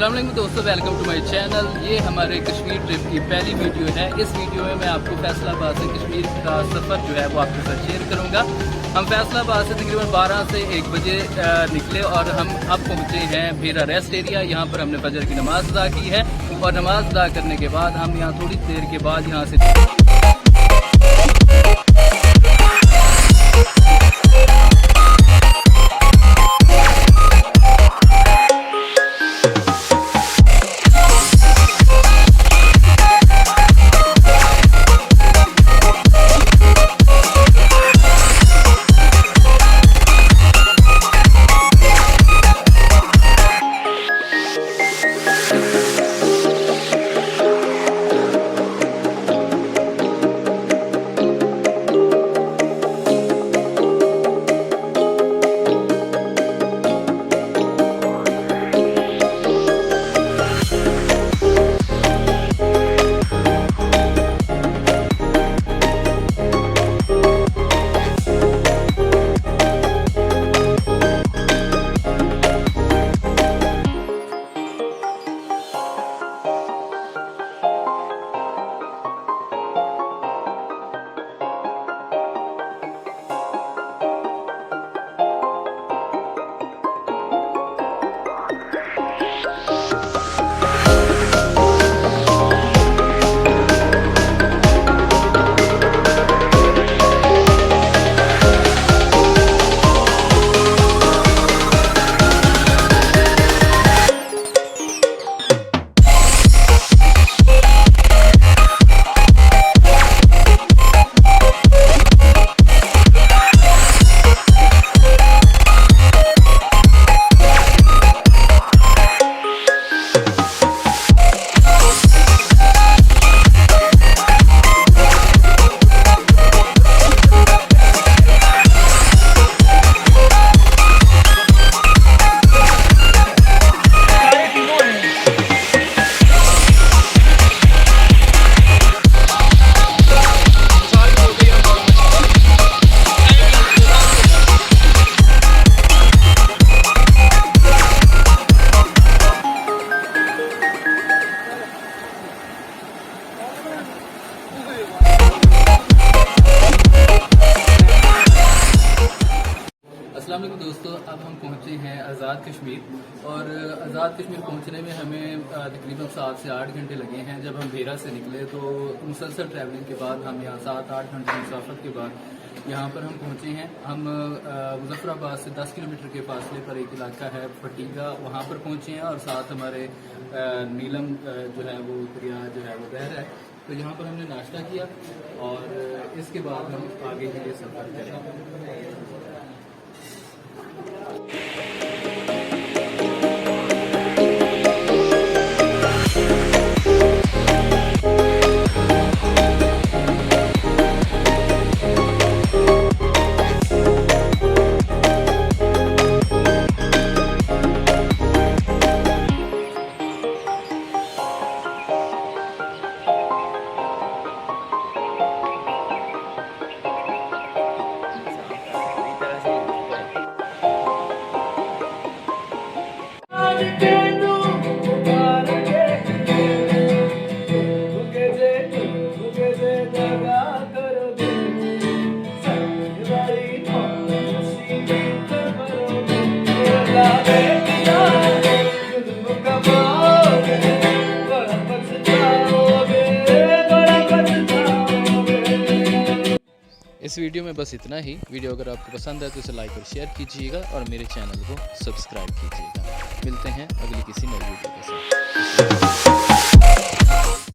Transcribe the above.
अस्सलाम वालेकुम दोस्तों, वेलकम टू माय चैनल। ये हमारे कश्मीर ट्रिप की पहली वीडियो है। इस वीडियो में मैं आपको फैसलाबाद से कश्मीर का सफ़र जो है वो आपके साथ शेयर करूंगा। हम फैसलाबाद से तकरीबन 12 से 1 बजे निकले और हम अब पहुंचे हैं भेरा रेस्ट एरिया। यहाँ पर हमने फजर की नमाज़ अदा की है और नमाज अदा करने के बाद हम यहाँ थोड़ी देर के बाद यहाँ से अस्सलाम वालेकुम दोस्तों, अब हम पहुंचे हैं आज़ाद कश्मीर और आज़ाद कश्मीर पहुंचने में हमें तकरीबन 7 से 8 घंटे लगे हैं। जब हम भेरा से निकले तो मुसलसल ट्रैवलिंग के बाद हम यहाँ 7-8 घंटे मुसाफत के बाद यहाँ पर हम पहुंचे हैं। हम मुजफ्फराबाद से 10 किलोमीटर के फासले पर एक इलाका है फटीगा, वहाँ पर पहुंचे हैं और साथ हमारे नीलम जो है वो दरिया जो है वो बह रहा है। तो यहाँ पर हमने नाश्ता किया और इसके बाद हम आगे के लिए सफ़र करें। इस वीडियो में बस इतना ही। वीडियो अगर आपको पसंद है तो इसे लाइक और शेयर कीजिएगा और मेरे चैनल को सब्सक्राइब कीजिएगा। मिलते हैं अगली किसी नई वीडियो के साथ।